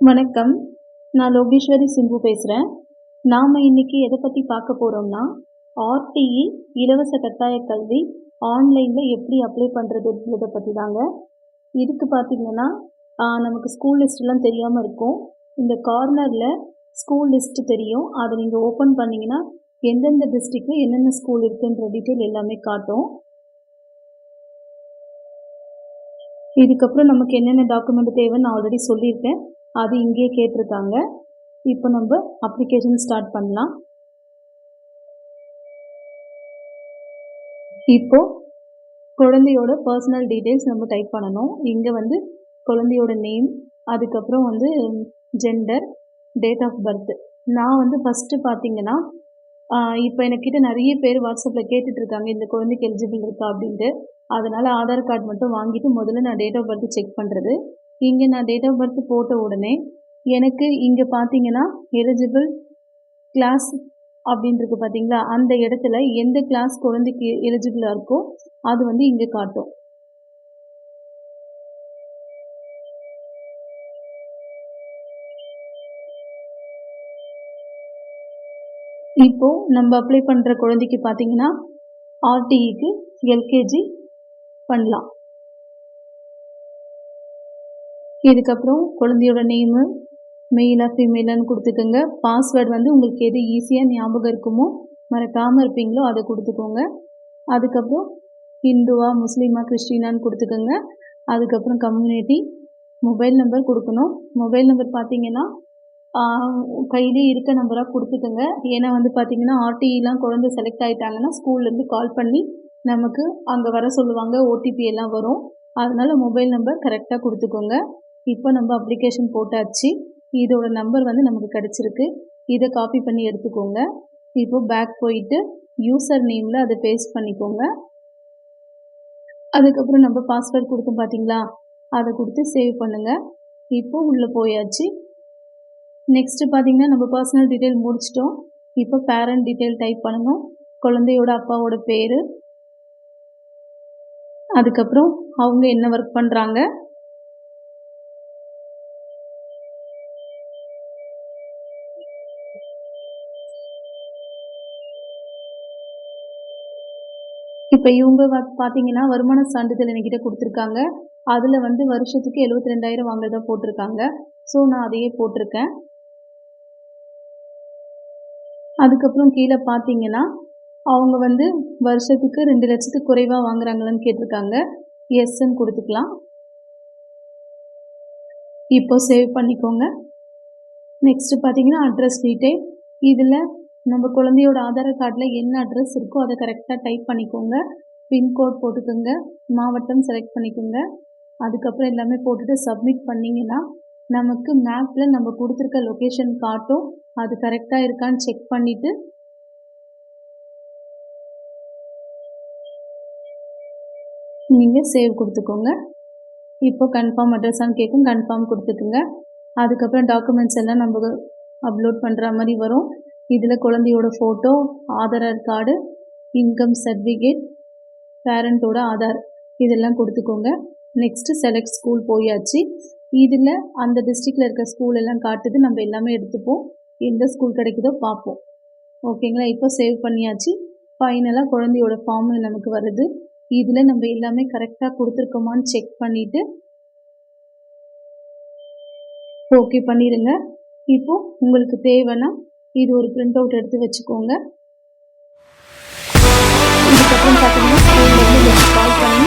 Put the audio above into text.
வணக்கம். நான் லோகேஸ்வரி சிம்பு பேசுகிறேன். நாம் இன்னைக்கு எதை பற்றி பார்க்க போகிறோம்னா, ஆர்டிஇ இலவச கட்டாய கல்வி ஆன்லைனில் எப்படி அப்ளை பண்ணுறதுன்றதை பற்றி தாங்க. இதுக்கு பார்த்திங்கன்னா நமக்கு ஸ்கூல் லிஸ்ட்லாம் தெரியாமல் இருக்கும். இந்த கார்னரில் ஸ்கூல் லிஸ்ட்டு தெரியும். அதை நீங்கள் ஓப்பன் பண்ணிங்கன்னா எந்தெந்த டிஸ்ட்ரிக்டில் என்னென்ன ஸ்கூல் இருக்குன்ற டீட்டெயில் எல்லாமே காட்டும். இதுக்கப்புறம் நமக்கு என்னென்ன டாக்குமெண்ட் தேவைன்னு நான் ஆல்ரெடி சொல்லியிருக்கேன். அது இங்கேயே கேட்டிருக்காங்க. இப்போ நம்ம அப்ளிகேஷன் ஸ்டார்ட் பண்ணலாம். இப்போ குழந்தையோட பர்சனல் டீட்டெயில்ஸ் நம்ம டைப் பண்ணணும். இங்கே குழந்தையோட நேம், அதுக்கப்புறம் ஜெண்டர், டேட் ஆஃப் பர்த். நான் ஃபஸ்ட்டு பார்த்தீங்கன்னா இப்போ எனக்கிட்ட நிறைய பேர் வாட்ஸ்அப்பில் கேட்டுட்ருக்காங்க, இந்த குழந்தைக்கு எலிஜிபிள் இருக்கா அப்படின்ட்டு. அதனால் ஆதார் கார்டு மட்டும் வாங்கிட்டு முதல்ல நான் டேட் ஆஃப் பர்த் செக் பண்ணுறது. இங்கே நான் டேட் ஆஃப் பர்த் போட்ட உடனே எனக்கு இங்கே பார்த்தீங்கன்னா எலிஜிபிள் கிளாஸ் அப்படின்றது பார்த்தீங்களா, அந்த இடத்துல எந்த கிளாஸ் குழந்தைக்கு எலிஜிபிளாக இருக்கோ அது இங்கே காட்டும். இப்போ நம்ம அப்ளை பண்ணுற குழந்தைக்கு பார்த்தீங்கன்னா ஆர்டிஇக்கு எல்கேஜி பண்ணலாம். இதுக்கப்புறம் குழந்தையோட நேமு, மெயிலாக ஃபீமேலான்னு கொடுத்துக்கோங்க. பாஸ்வேர்டு உங்களுக்கு எது ஈஸியாக ஞாபகம் இருக்குமோ, மறக்காமல் இருப்பீங்களோ அதை கொடுத்துக்கோங்க. அதுக்கப்புறம் ஹிந்துவா, முஸ்லீமா, கிறிஸ்டினான்னு கொடுத்துக்கோங்க. அதுக்கப்புறம் கம்யூனிட்டி, மொபைல் நம்பர் கொடுக்கணும். மொபைல் நம்பர் பார்த்தீங்கன்னா கையிலே இருக்க நம்பராக கொடுத்துக்கோங்க. ஏன்னா பார்த்தீங்கன்னா ஆர்டிஇலாம் குழந்தை செலக்ட் ஆகிட்டாங்கன்னா ஸ்கூல்லேருந்து கால் பண்ணி நமக்கு அங்கே வர சொல்லுவாங்க, ஓடிபி எல்லாம் வரும். அதனால் மொபைல் நம்பர் கரெக்டாக கொடுத்துக்கோங்க. இப்போ நம்ம அப்ளிகேஷன் போட்டாச்சு. இதோட நம்பர் நமக்கு கிடச்சிருக்கு. இதை காப்பி பண்ணி எடுத்துக்கோங்க. இப்போ பேக் போயிட்டு யூசர் நேமில் அதை பேஸ்ட் பண்ணிக்கோங்க. அதுக்கப்புறம் நம்ம பாஸ்வேர்ட் கொடுத்தோம் பார்த்தீங்களா, அதை கொடுத்து சேவ் பண்ணுங்கள். இப்போ உள்ளே போயாச்சு. நெக்ஸ்ட்டு பார்த்தீங்கன்னா நம்ம பர்சனல் டீட்டெயில் முடிச்சிட்டோம். இப்போ பேரண்ட் டீட்டெயில் டைப் பண்ணணும். குழந்தையோட அப்பாவோட பேர், அதுக்கப்புறம் அவங்க என்ன ஒர்க் பண்ணுறாங்க, இப்போ இவங்க பார்த்தீங்கன்னா வருமான சான்றிதழ் என்கிட்ட கொடுத்துருக்காங்க. அதில் வருஷத்துக்கு 72,000 வாங்குறதா போட்டிருக்காங்க. ஸோ நான் அதையே போட்டிருக்கேன். அதுக்கப்புறம் கீழே பார்த்தீங்கன்னா அவங்க வருஷத்துக்கு 2 லட்சத்துக்கு குறைவாக வாங்குறாங்களான்னு கேட்டிருக்காங்க. எஸ்ன்னு கொடுத்துக்கலாம். இப்போ சேவ் பண்ணிக்கோங்க. நெக்ஸ்ட்டு பார்த்தீங்கன்னா அட்ரஸ் டீட்டெயில். இதில் நம்ம குழந்தையோட ஆதார் கார்டில் என்ன அட்ரஸ் இருக்கோ அதை கரெக்டாக டைப் பண்ணிக்கோங்க. பின்கோட் போட்டுக்கோங்க, மாவட்டம் செலக்ட் பண்ணிக்கோங்க. அதுக்கப்புறம் எல்லாமே போட்டுட்டு சப்மிட் பண்ணிங்கன்னா நமக்கு மேப்பில் நம்ம கொடுத்துருக்க லொக்கேஷன் காட்டும். அது கரெக்டாக இருக்கான்னு செக் பண்ணிவிட்டு நீங்கள் சேவ் கொடுத்துக்கோங்க. இப்போ கன்ஃபார்ம் அட்ரஸான்னு கேட்கும், கன்ஃபார்ம் கொடுத்துக்குங்க. அதுக்கப்புறம் டாக்குமெண்ட்ஸ் எல்லாம் நம்ம அப்லோட் பண்ணுற மாதிரி வரும். இதில் குழந்தையோட photo, Aadhaar card, income certificate, பேரண்ட்டோட ஆதார் இதெல்லாம் கொடுத்துக்கோங்க. நெக்ஸ்ட்டு செலக்ட் ஸ்கூல் போயாச்சு. இதில் அந்த டிஸ்ட்ரிக்டில் இருக்க ஸ்கூல் எல்லாம் காட்டுது. நம்ம எல்லாமே எடுத்துப்போம், எந்த ஸ்கூல் கிடைக்குதோ பார்ப்போம். ஓகேங்களா? இப்போ சேவ் பண்ணியாச்சு. ஃபைனலாக குழந்தையோட ஃபார்ம் நமக்கு வருது. இதில் நம்ம எல்லாமே கரெக்டாக கொடுத்துருக்கோமான்னு செக் பண்ணிவிட்டு ஓகே பண்ணிடுங்க. இப்போ உங்களுக்கு தேவைன்னா இது ஒரு பிரிண்ட் அவுட் எடுத்து வச்சுக்கோங்க. இதுக்கப்புறம் பார்த்தீங்கன்னா ஸ்கூல்லேருந்து கால் பண்ணி